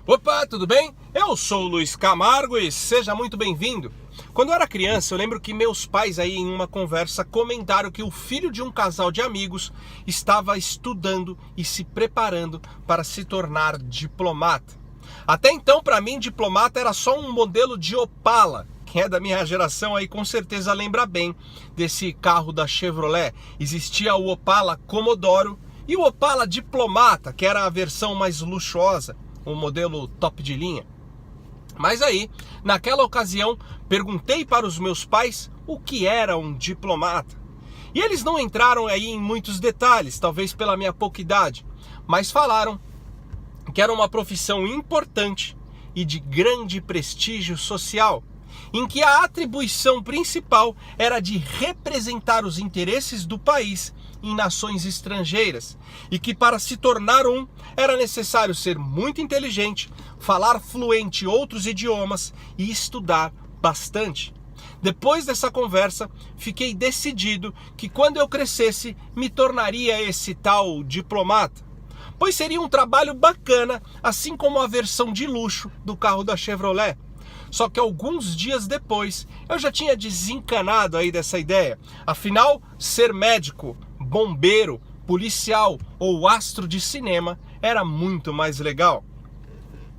Opa, tudo bem? Eu sou o Luiz Camargo e seja muito bem-vindo. Quando eu era criança, eu lembro que meus pais aí em uma conversa comentaram que o filho de um casal de amigos estava estudando e se preparando para se tornar diplomata. Até então, para mim, diplomata era só um modelo de Opala. Quem é da minha geração aí com certeza lembra bem desse carro da Chevrolet. Existia o Opala Commodoro e o Opala Diplomata, que era a versão mais luxuosa, o modelo top de linha. Mas aí, naquela ocasião, perguntei para os meus pais o que era um diplomata. E eles não entraram aí em muitos detalhes, talvez pela minha pouca idade, mas falaram que era uma profissão importante e de grande prestígio social, em que a atribuição principal era de representar os interesses do país em nações estrangeiras, e que para se tornar um, era necessário ser muito inteligente, falar fluente outros idiomas e estudar bastante. Depois dessa conversa, fiquei decidido que quando eu crescesse, me tornaria esse tal diplomata, pois seria um trabalho bacana, assim como a versão de luxo do carro da Chevrolet. Só que alguns dias depois, eu já tinha desencanado aí dessa ideia. Afinal, ser médico, bombeiro, policial ou astro de cinema era muito mais legal.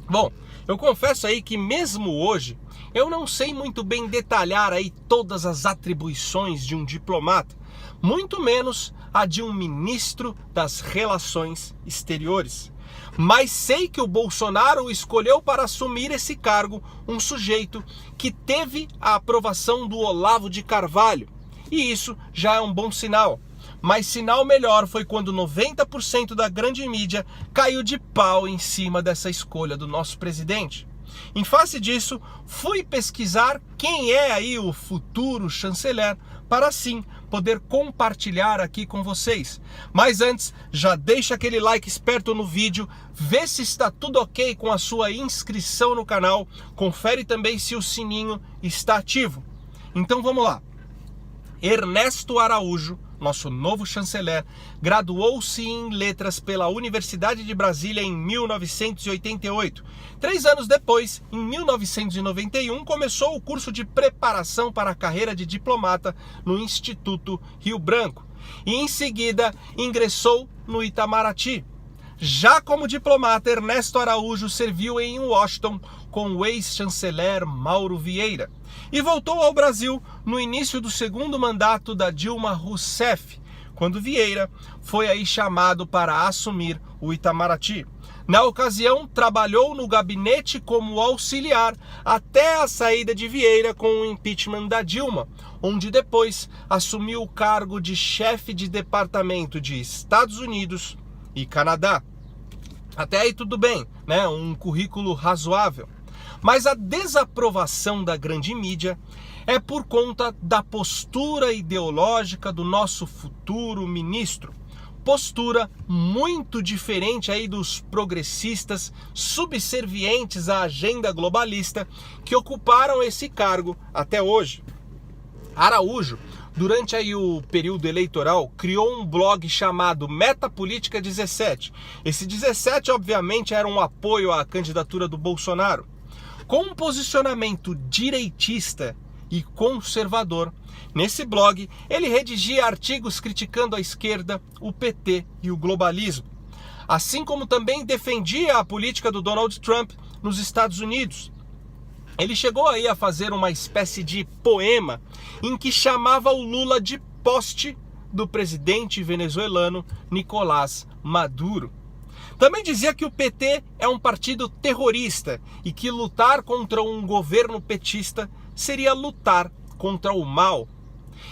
Bom, eu confesso aí que mesmo hoje, eu não sei muito bem detalhar aí todas as atribuições de um diplomata, muito menos a de um ministro das Relações Exteriores. Mas sei que o Bolsonaro escolheu para assumir esse cargo um sujeito que teve a aprovação do Olavo de Carvalho. E isso já é um bom sinal. Mas sinal melhor foi quando 90% da grande mídia caiu de pau em cima dessa escolha do nosso presidente. Em face disso, fui pesquisar quem é aí o futuro chanceler para assim poder compartilhar aqui com vocês. Mas antes, já deixa aquele like esperto no vídeo, vê se está tudo ok com a sua inscrição no canal, confere também se o sininho está ativo. Então vamos lá. Ernesto Araújo, nosso novo chanceler, graduou-se em letras pela Universidade de Brasília em 1988. 3 anos depois, em 1991, começou o curso de preparação para a carreira de diplomata no Instituto Rio Branco e em seguida ingressou no Itamaraty. Já como diplomata, Ernesto Araújo serviu em Washington com o ex-chanceler Mauro Vieira e voltou ao Brasil no início do segundo mandato da Dilma Rousseff, quando Vieira foi aí chamado para assumir o Itamaraty. Na ocasião, trabalhou no gabinete como auxiliar até a saída de Vieira com o impeachment da Dilma, onde depois assumiu o cargo de chefe de departamento de Estados Unidos e Canadá. Até aí tudo bem, né? Um currículo razoável. Mas a desaprovação da grande mídia é por conta da postura ideológica do nosso futuro ministro. Postura muito diferente aí dos progressistas subservientes à agenda globalista que ocuparam esse cargo até hoje. Araújo, durante aí o período eleitoral, criou um blog chamado Metapolítica 17. Esse 17, obviamente, era um apoio à candidatura do Bolsonaro. Com um posicionamento direitista e conservador, nesse blog ele redigia artigos criticando a esquerda, o PT e o globalismo. Assim como também defendia a política do Donald Trump nos Estados Unidos. Ele chegou aí a fazer uma espécie de poema em que chamava o Lula de poste do presidente venezuelano Nicolás Maduro. Também dizia que o PT é um partido terrorista e que lutar contra um governo petista seria lutar contra o mal.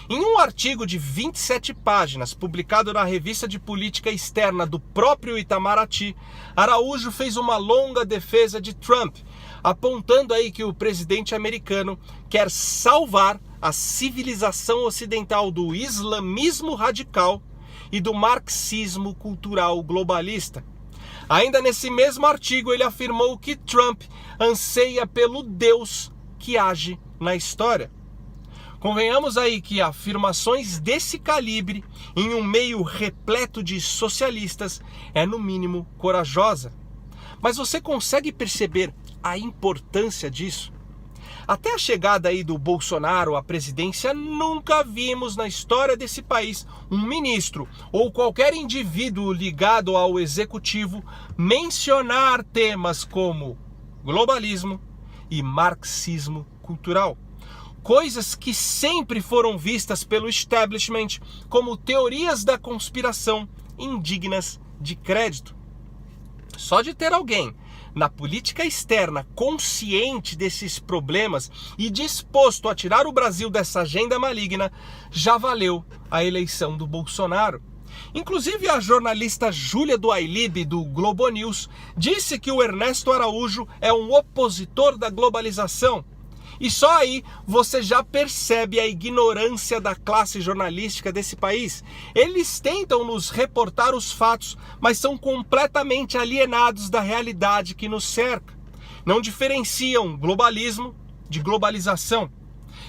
Em um artigo de 27 páginas, publicado na revista de política externa do próprio Itamaraty, Araújo fez uma longa defesa de Trump, apontando aí que o presidente americano quer salvar a civilização ocidental do islamismo radical e do marxismo cultural globalista. Ainda nesse mesmo artigo, ele afirmou que Trump anseia pelo Deus que age na história. Convenhamos aí que afirmações desse calibre em um meio repleto de socialistas é no mínimo corajosa. Mas você consegue perceber a importância disso? Até a chegada aí do Bolsonaro à presidência, nunca vimos na história desse país um ministro ou qualquer indivíduo ligado ao executivo mencionar temas como globalismo e marxismo cultural. Coisas que sempre foram vistas pelo establishment como teorias da conspiração indignas de crédito. Só de ter alguém na política externa consciente desses problemas e disposto a tirar o Brasil dessa agenda maligna, já valeu a eleição do Bolsonaro. Inclusive a jornalista Júlia do Ailib, do Globo News, disse que o Ernesto Araújo é um opositor da globalização. E só aí você já percebe a ignorância da classe jornalística desse país. Eles tentam nos reportar os fatos, mas são completamente alienados da realidade que nos cerca. Não diferenciam globalismo de globalização.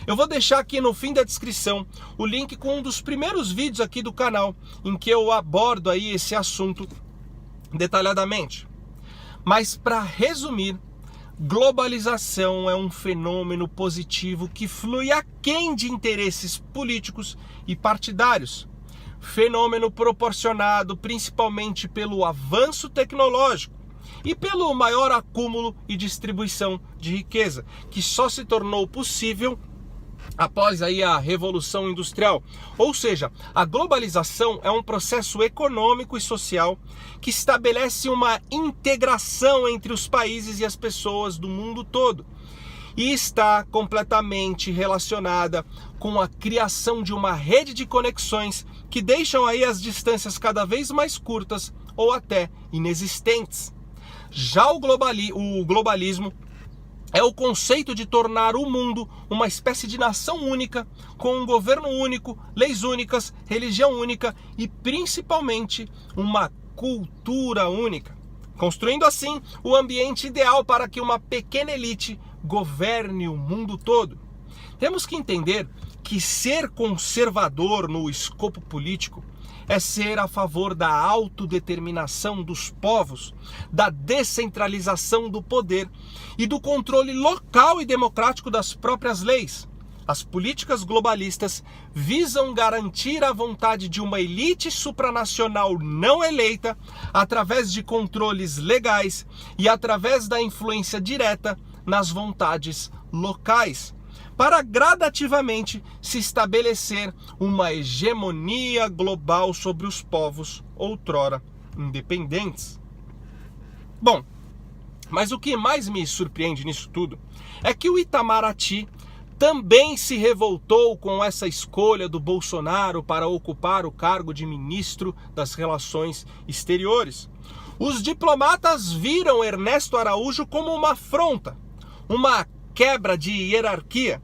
Eu vou deixar aqui no fim da descrição o link com um dos primeiros vídeos aqui do canal, em que eu abordo aí esse assunto detalhadamente. Mas para resumir, globalização é um fenômeno positivo que flui aquém de interesses políticos e partidários. Fenômeno proporcionado principalmente pelo avanço tecnológico e pelo maior acúmulo e distribuição de riqueza, que só se tornou possível após aí a Revolução Industrial. Ou seja, a globalização é um processo econômico e social que estabelece uma integração entre os países e as pessoas do mundo todo. E está completamente relacionada com a criação de uma rede de conexões que deixam aí as distâncias cada vez mais curtas ou até inexistentes. Já o globalismo é o conceito de tornar o mundo uma espécie de nação única, com um governo único, leis únicas, religião única e principalmente uma cultura única, construindo assim o ambiente ideal para que uma pequena elite governe o mundo todo. Temos que entender que ser conservador no escopo político é ser a favor da autodeterminação dos povos, da descentralização do poder e do controle local e democrático das próprias leis. As políticas globalistas visam garantir a vontade de uma elite supranacional não eleita através de controles legais e através da influência direta nas vontades locais, para gradativamente se estabelecer uma hegemonia global sobre os povos outrora independentes. Bom, mas o que mais me surpreende nisso tudo é que o Itamaraty também se revoltou com essa escolha do Bolsonaro para ocupar o cargo de ministro das Relações Exteriores. Os diplomatas viram Ernesto Araújo como uma afronta, uma quebra de hierarquia.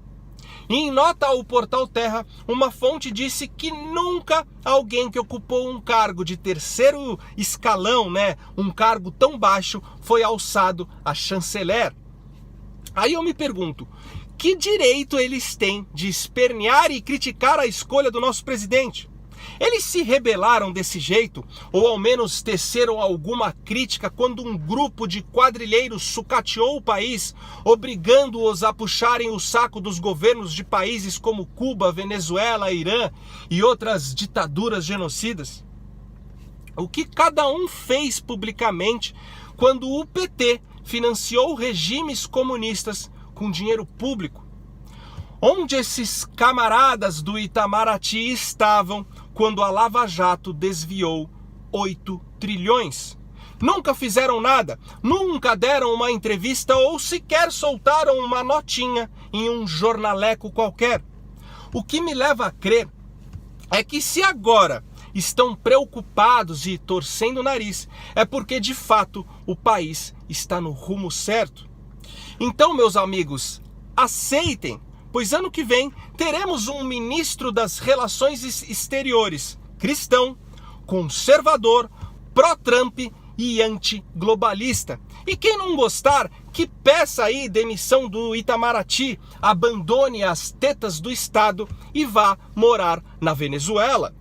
E em nota ao portal Terra, uma fonte disse que nunca alguém que ocupou um cargo de terceiro escalão, um cargo tão baixo, foi alçado a chanceler. Aí eu me pergunto, que direito eles têm de espernear e criticar a escolha do nosso presidente? Eles se rebelaram desse jeito, ou ao menos teceram alguma crítica quando um grupo de quadrilheiros sucateou o país, obrigando-os a puxarem o saco dos governos de países como Cuba, Venezuela, Irã e outras ditaduras genocidas? O que cada um fez publicamente quando o PT financiou regimes comunistas com dinheiro público? Onde esses camaradas do Itamaraty estavam quando a Lava Jato desviou 8 trilhões? Nunca fizeram nada, nunca deram uma entrevista ou sequer soltaram uma notinha em um jornaleco qualquer. O que me leva a crer é que se agora estão preocupados e torcendo o nariz, é porque de fato o país está no rumo certo. Então, meus amigos, aceitem, pois ano que vem teremos um ministro das Relações Exteriores cristão, conservador, pró-Trump e anti-globalista. E quem não gostar, que peça aí demissão do Itamaraty, abandone as tetas do Estado e vá morar na Venezuela.